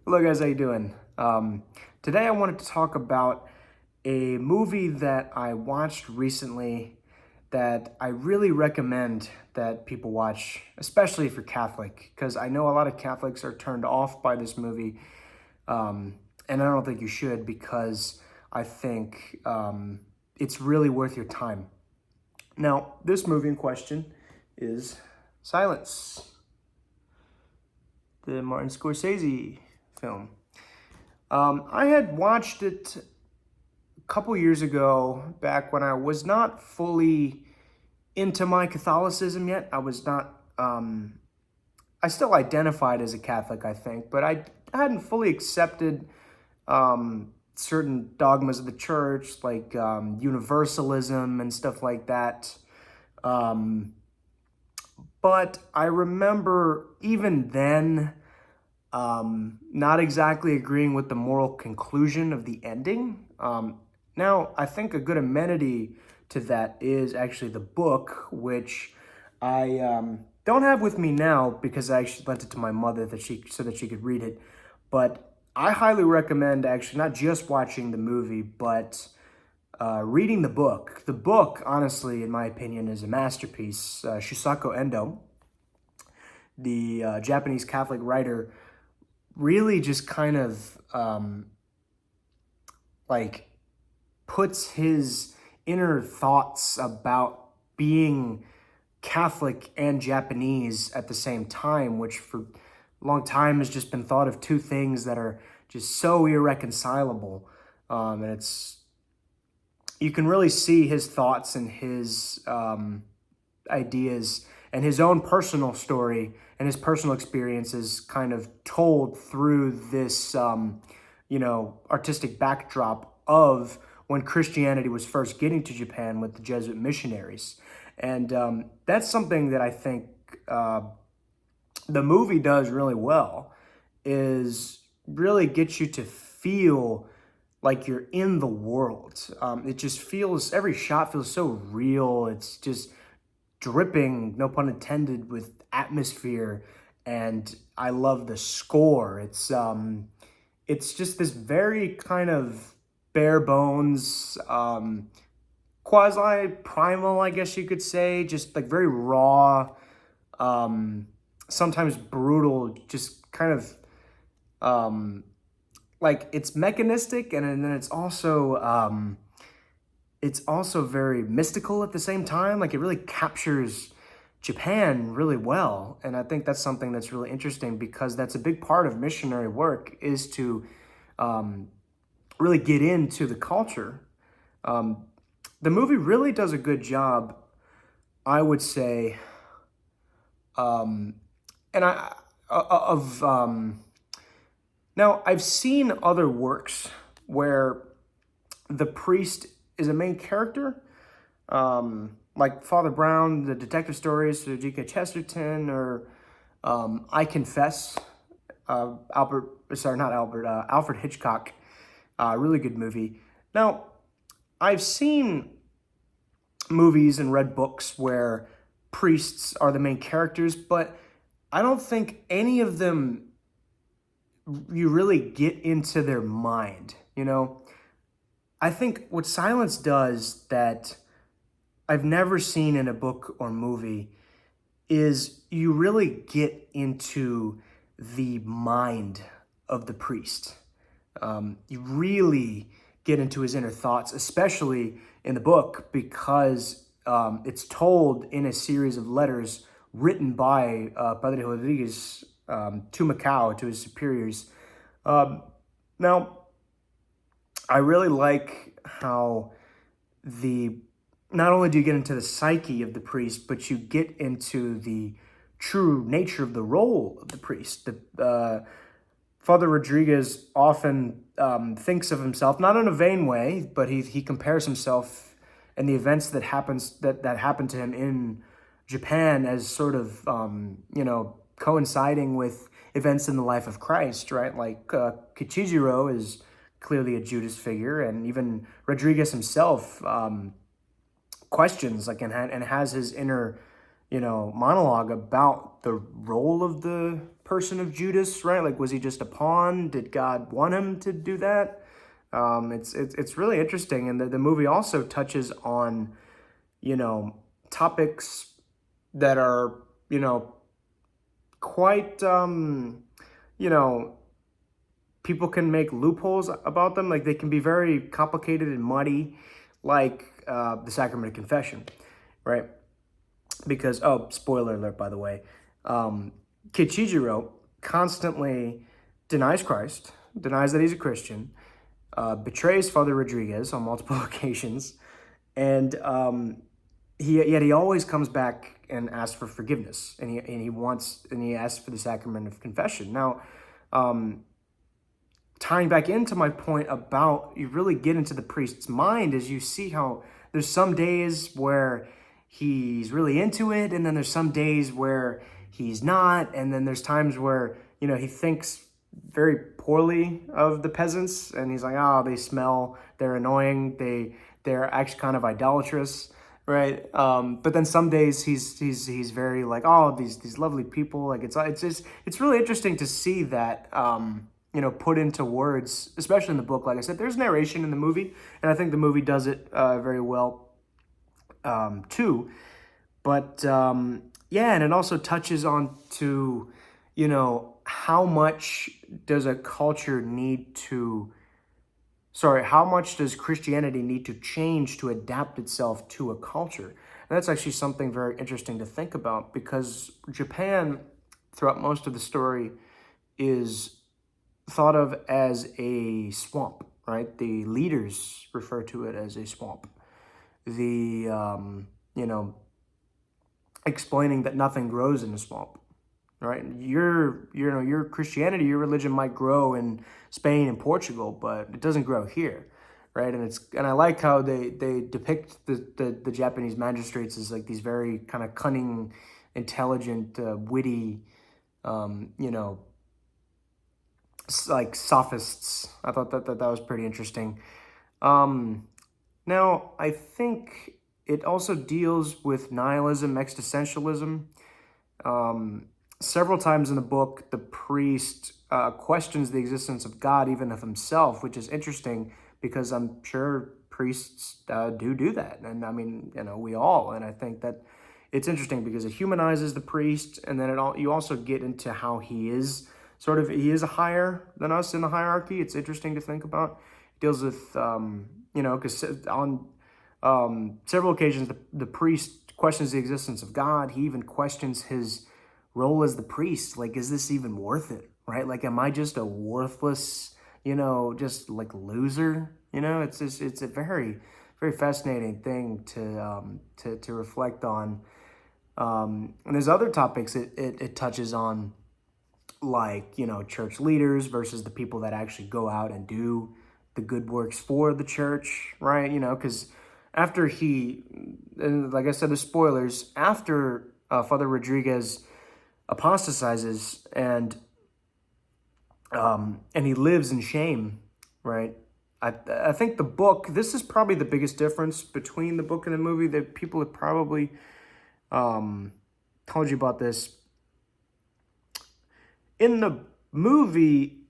Hello guys, how you doing? Today I wanted to talk about a movie that I watched recently that I really recommend that people watch, especially if you're Catholic, because I know a lot of Catholics are turned off by this movie, um, and I don't think you should because I think it's really worth your time. Now, this movie in question is Silence, the Martin Scorsese film. I had watched it a couple years ago, back when I was not fully into my Catholicism yet. I still identified as a Catholic, I think, but I hadn't fully accepted certain dogmas of the church, like universalism and stuff like that. Um, but I remember even then not exactly agreeing with the moral conclusion of the ending. Now, I think a good amenity to that is actually the book, which I don't have with me now because I actually lent it to my mother so that she could read it. But I highly recommend actually not just watching the movie, but reading the book. The book, honestly, in my opinion, is a masterpiece. Shusaku Endo, the Japanese Catholic writer, really just kind of like puts his inner thoughts about being Catholic and Japanese at the same time, which for a long time has just been thought of two things that are just so irreconcilable. And it's you can really see his thoughts and his ideas and his own personal story and his personal experiences kind of told through this, artistic backdrop of when Christianity was first getting to Japan with the Jesuit missionaries. And that's something that I think the movie does really well, is really get you to feel like you're in the world. It just feels, every shot feels so real. It's just dripping, no pun intended, with atmosphere, and I love the score. It's just this very kind of bare bones, quasi primal, I guess you could say, just like very raw, um, sometimes brutal, just kind of like it's mechanistic, and then it's also very mystical at the same time. Like it really captures Japan really well. And I think that's something that's really interesting because that's a big part of missionary work, is to um, really get into the culture. Um, the movie really does a good job, I would say, um, and I of now I've seen other works where the priest is a main character, like Father Brown, the detective stories, or G.K. Chesterton, or I Confess, Alfred Hitchcock, really good movie. Now, I've seen movies and read books where priests are the main characters, but I don't think any of them you really get into their mind, I think what Silence does that I've never seen in a book or movie is you really get into the mind of the priest. You really get into his inner thoughts, especially in the book, because it's told in a series of letters written by Padre Rodriguez to Macau, to his superiors. Um, Now, I really like how the not only do you get into the psyche of the priest, but you get into the true nature of the role of the priest. Father Rodriguez often thinks of himself, not in a vain way, but he compares himself and the events that happened to him in Japan as sort of coinciding with events in the life of Christ, right? Like Kichijiro is clearly a Judas figure, and even Rodriguez himself questions, like, and has his inner monologue about the role of the person of Judas, right? Like, was he just a pawn? Did God want him to do that? It's really interesting, and the movie also touches on, topics that are, quite, you know, people can make loopholes about them. Like, they can be very complicated and muddy, like the sacrament of confession, right? Because, oh, spoiler alert, by the way, Kichijiro constantly denies Christ, denies that he's a Christian, betrays Father Rodriguez on multiple occasions, and he always comes back and asks for forgiveness, and he asks for the sacrament of confession. Now, tying back into my point about, you really get into the priest's mind as you see how there's some days where he's really into it, and then there's some days where he's not, and then there's times where he thinks very poorly of the peasants, and he's like, oh, they smell, they're annoying, they're actually kind of idolatrous, right? But then some days he's very like, oh, these lovely people. Like, it's really interesting to see that put into words, especially in the book. Like I said, there's narration in the movie, and I think the movie does it very well too. But yeah, and it also touches on to, how much does a culture need to, how much does Christianity need to change to adapt itself to a culture? And that's actually something very interesting to think about, because Japan, throughout most of the story, is thought of as a swamp, right? The leaders refer to it as a swamp. The, explaining that nothing grows in a swamp, right? Your Christianity, your religion might grow in Spain and Portugal, but it doesn't grow here, right? And I like how they depict the Japanese magistrates as like these very kind of cunning, intelligent, witty, like sophists. I thought that was pretty interesting. Now, I think it also deals with nihilism, existentialism. Several times in the book, the priest questions the existence of God, even of himself, which is interesting because I'm sure priests do that. And I mean, we all. And I think that it's interesting because it humanizes the priest, and then you also get into how he is higher than us in the hierarchy. It's interesting to think about. It deals with, because on several occasions, the priest questions the existence of God. He even questions his role as the priest. Like, is this even worth it, right? Like, am I just a worthless, just like loser? It's a very, very fascinating thing to reflect on. And there's other topics it touches on, like, church leaders versus the people that actually go out and do the good works for the church, right? Because after and like I said, the spoilers, after Father Rodriguez apostatizes and he lives in shame, right? I think the book, this is probably the biggest difference between the book and the movie, that people have probably told you about this. In the movie,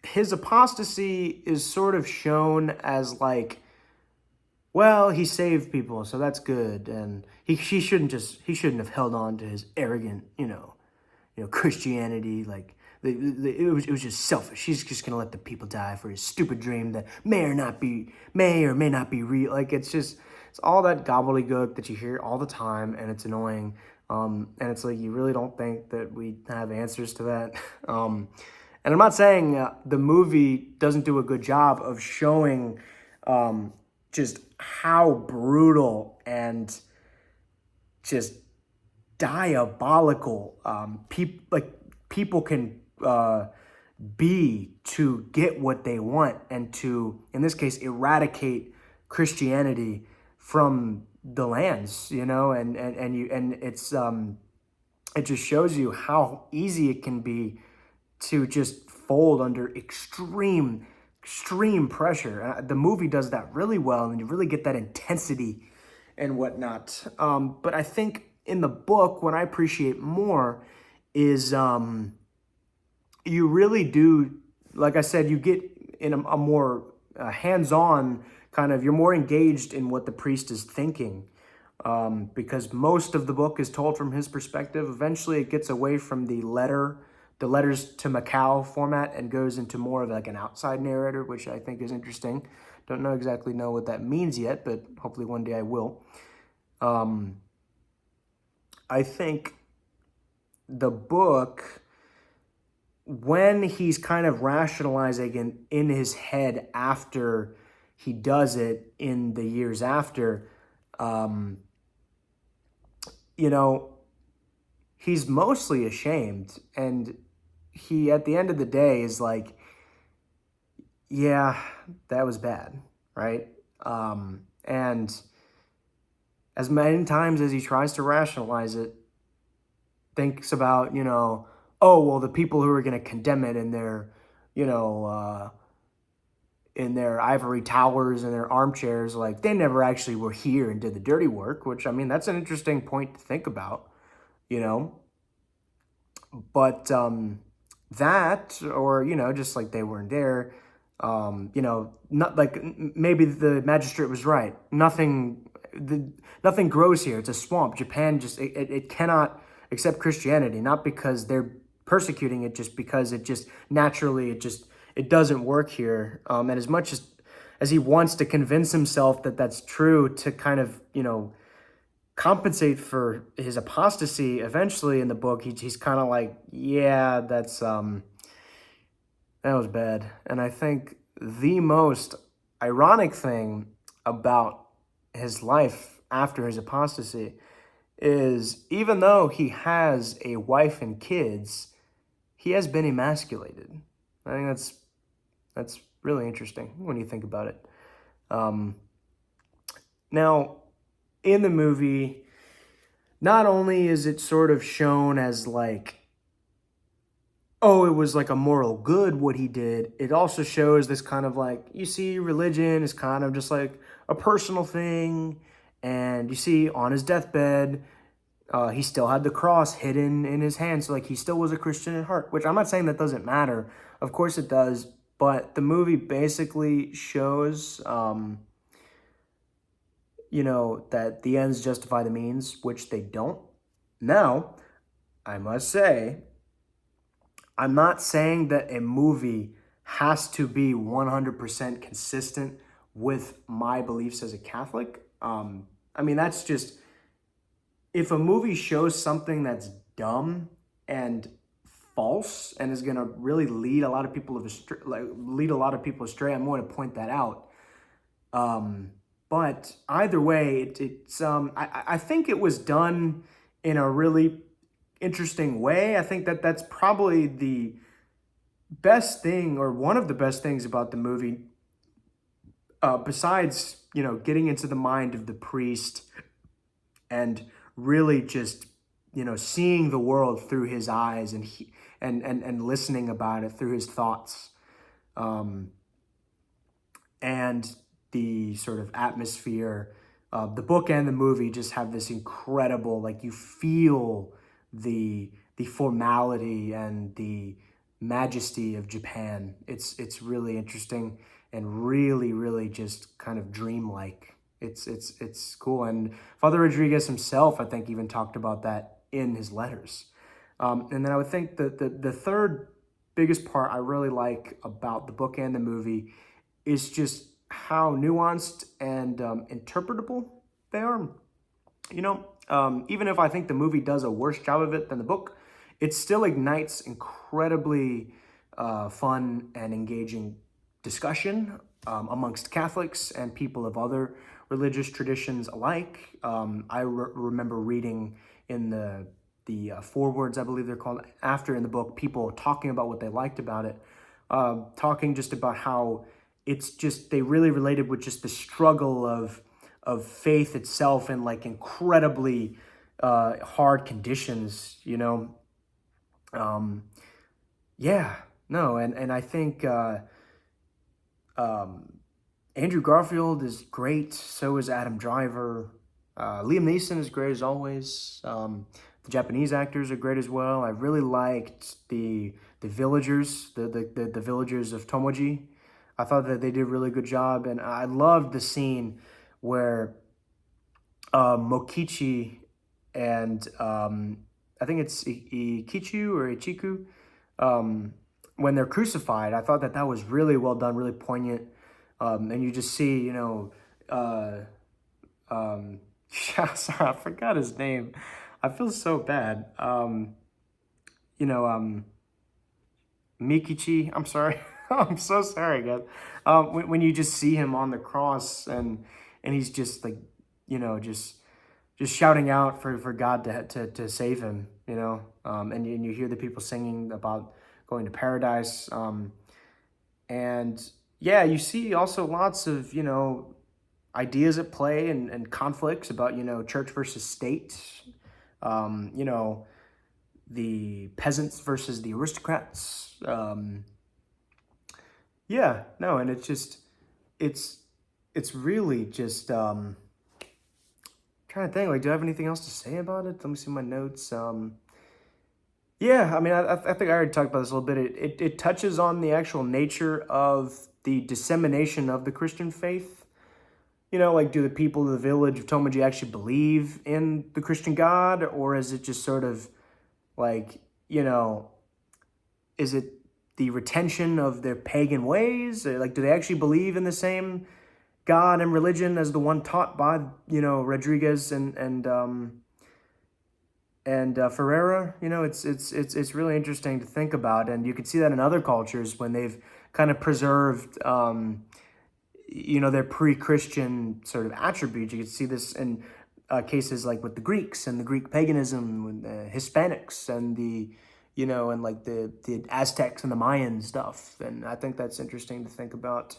his apostasy is sort of shown as like, well, he saved people, so that's good, and he shouldn't have held on to his arrogant, Christianity. Like, it was just selfish. He's just gonna let the people die for his stupid dream that may or may not be real. Like, it's all that gobbledygook that you hear all the time, and it's annoying. And it's like, you really don't think that we have answers to that. And I'm not saying the movie doesn't do a good job of showing just how brutal and just diabolical people can be to get what they want, and to, in this case, eradicate Christianity from the lands, and it's it just shows you how easy it can be to just fold under extreme pressure. The movie does that really well, and you really get that intensity and whatnot. But I think in the book, what I appreciate more is you really do, like I said, you get in a more hands-on kind of, you're more engaged in what the priest is thinking, because most of the book is told from his perspective. Eventually it gets away from the letters to Macau format, and goes into more of like an outside narrator, which I think is interesting. Don't exactly know what that means yet, but hopefully one day I will. I think the book, when he's kind of rationalizing in his head after he does it in the years after, um, you know, he's mostly ashamed. And he, at the end of the day, is like, yeah, that was bad, right? And as many times as he tries to rationalize it, thinks about, oh, well, the people who are going to condemn it in their, you know, in their ivory towers and their armchairs, like they never actually were here and did the dirty work, which, I mean, that's an interesting point to think about, you know. But that, or, just like they weren't there, not like maybe the magistrate was right. Nothing grows here. It's a swamp. Japan just, it cannot accept Christianity, not because they're persecuting it, just because it just naturally, it doesn't work here. And as much as he wants to convince himself that that's true, to kind of, compensate for his apostasy eventually in the book, he's kind of like, yeah, that was bad. And I think the most ironic thing about his life after his apostasy is, even though he has a wife and kids, he has been emasculated. I think that's really interesting when you think about it. Um, Now, in the movie, not only is it sort of shown as like, oh, it was like a moral good what he did, it also shows this kind of like, you see, religion is kind of just like a personal thing. And you see, on his deathbed, he still had the cross hidden in his hand. So, like, he still was a Christian at heart, which I'm not saying that doesn't matter. Of course it does. But the movie basically shows, that the ends justify the means, which they don't. Now, I must say, I'm not saying that a movie has to be 100% consistent with my beliefs as a Catholic. I mean, that's just, if a movie shows something that's dumb and false and is going to really lead a lot of people astray, I'm going to point that out. But either way, I think it was done in a really interesting way. I think that that's probably the best thing, or one of the best things about the movie, besides, getting into the mind of the priest and really just, seeing the world through his eyes, and listening about it through his thoughts. And the sort of atmosphere. The book and the movie just have this incredible, like, you feel the formality and the majesty of Japan. It's really interesting and really, really just kind of dreamlike. It's cool. And Father Rodriguez himself, I think, even talked about that in his letters. And then I would think that the third biggest part I really like about the book and the movie is just how nuanced and interpretable they are. Even if I think the movie does a worse job of it than the book, it still ignites incredibly fun and engaging discussion amongst Catholics and people of other religious traditions alike. I remember reading in the forewords, I believe they're called, after in the book, people talking about what they liked about it, talking just about how it's just, they really related with just the struggle of faith itself in like incredibly hard conditions, yeah, no, and I think Andrew Garfield is great. So is Adam Driver. Liam Neeson is great as always. The Japanese actors are great as well. I really liked the villagers, the villagers of Tomoji. I thought that they did a really good job, and I loved the scene where Mokichi and I think it's Ikichu or Ichiku, um, when they're crucified. I thought that that was really well done, really poignant. And you just see, uh, yeah, sorry, I forgot his name. I feel so bad. You know, um, Mikichi, I'm sorry. I'm so sorry, guys. When you just see him on the cross and he's just like, just shouting out for God to save him, and you hear the people singing about going to paradise. And yeah, you see also lots of, ideas at play and conflicts about, church versus state, um, you know, the peasants versus the aristocrats. Yeah, no, and it's, it's really just, trying to think, like, do I have anything else to say about it? Let me see my notes. Yeah, I mean, I think I already talked about this a little bit. It touches on the actual nature of the dissemination of the Christian faith. Like, do the people of the village of Tomoji actually believe in the Christian God, or is it just sort of like, is it the retention of their pagan ways? Or, like, do they actually believe in the same God and religion as the one taught by, Rodriguez and Ferreira? It's really interesting to think about, and you can see that in other cultures when they've kind of preserved, their pre-Christian sort of attributes. You can see this in cases like with the Greeks and the Greek paganism, with the Hispanics and and like the Aztecs and the Mayan stuff. And I think that's interesting to think about.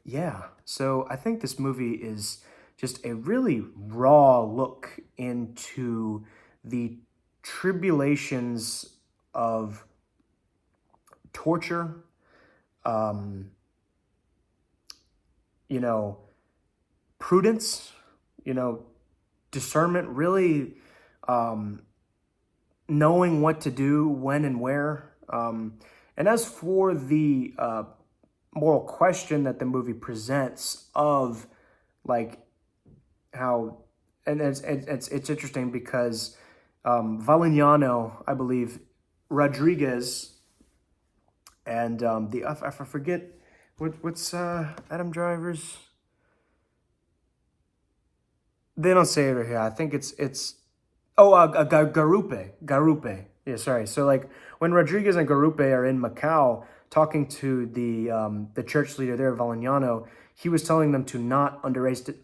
Yeah, so I think this movie is just a really raw look into the tribulations of torture, um, you know, prudence, discernment, really um, knowing what to do, when and where. And as for the moral question that the movie presents of like how, and it's interesting because Valignano, I believe, Rodriguez, and I forget what's Adam Driver's. They don't say it right here. I think it's Garupe. Yeah, sorry. So like when Rodriguez and Garupe are in Macau talking to the church leader there, Valignano, he was telling them to not underestimate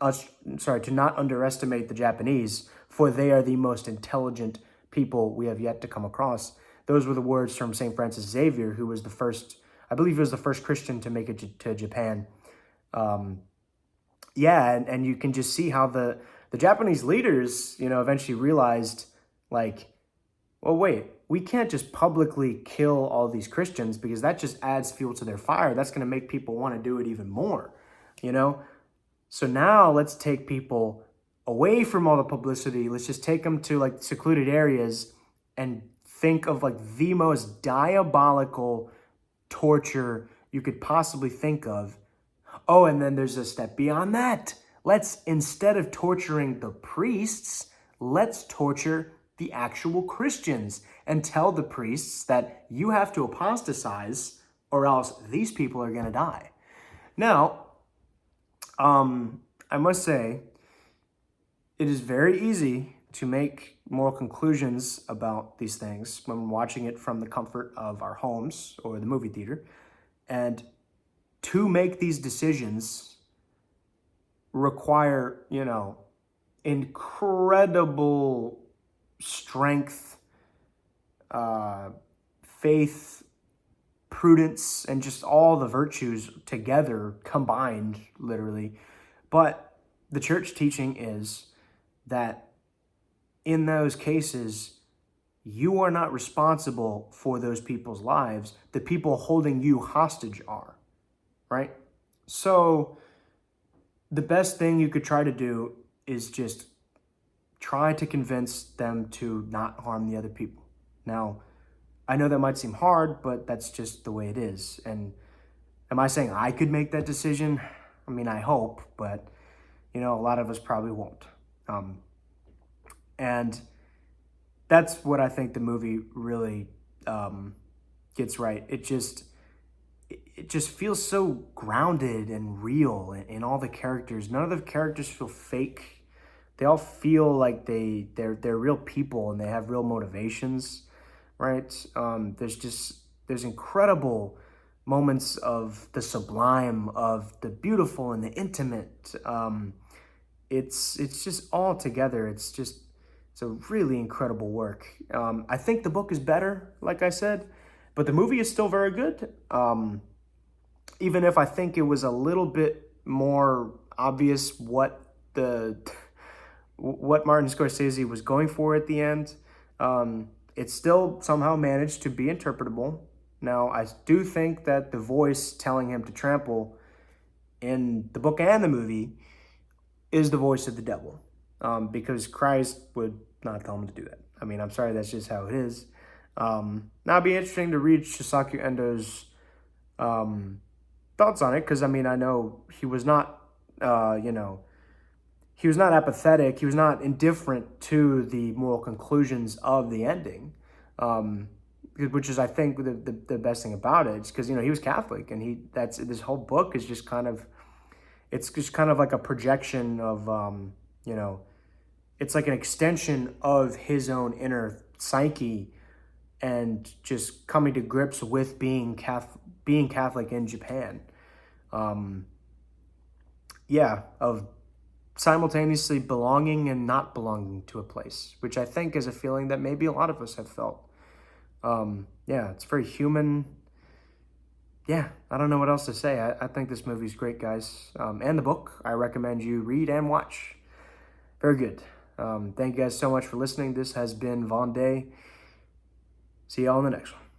the Japanese, for they are the most intelligent people we have yet to come across. Those were the words from St. Francis Xavier, who was the first, I believe he was the first Christian to make it to Japan. Yeah, and you can just see how the Japanese leaders, eventually realized, like, well, wait, we can't just publicly kill all these Christians because that just adds fuel to their fire. That's going to make people want to do it even more, you know? So now let's take people away from all the publicity. Let's just take them to like secluded areas and think of like the most diabolical torture you could possibly think of. Oh, and then there's a step beyond that. Let's, instead of torturing the priests, let's torture the actual Christians and tell the priests that you have to apostatize or else these people are going to die. Now, I must say, it is very easy to make moral conclusions about these things when watching it from the comfort of our homes or the movie theater. And to make these decisions require, incredible strength, faith, prudence, and just all the virtues together, combined, literally. But the church teaching is that in those cases, you are not responsible for those people's lives. The people holding you hostage are, right? So the best thing you could try to do is just try to convince them to not harm the other people. Now, I know that might seem hard, but that's just the way it is. And am I saying I could make that decision? I mean, I hope, but a lot of us probably won't. And that's what I think the movie really gets right. It just feels so grounded and real in all the characters. None of the characters feel fake. They all feel like they're real people and they have real motivations, right? There's incredible moments of the sublime, of the beautiful and the intimate. It's just all together. It's a really incredible work. I think the book is better, like I said, but the movie is still very good. Even if I think it was a little bit more obvious what Martin Scorsese was going for at the end, it still somehow managed to be interpretable. Now, I do think that the voice telling him to trample in the book and the movie is the voice of the devil, because Christ would not tell him to do that. I mean, I'm sorry, that's just how it is. Now, it'd be interesting to read Shisaku Endo's thoughts on it, because, I mean, I know he was not, he was not apathetic, he was not indifferent to the moral conclusions of the ending, which is, I think, the best thing about it, because, he was Catholic, and this whole book is just kind of, it's just kind of like a projection of, it's like an extension of his own inner psyche and just coming to grips with being Catholic in Japan. Of simultaneously belonging and not belonging to a place, which I think is a feeling that maybe a lot of us have felt. It's very human. I don't know what else to say. I think this movie's great, guys. And the book, I recommend you read and watch. Very good. Thank you guys so much for listening. This has been Vaughn Day. See y'all in the next one.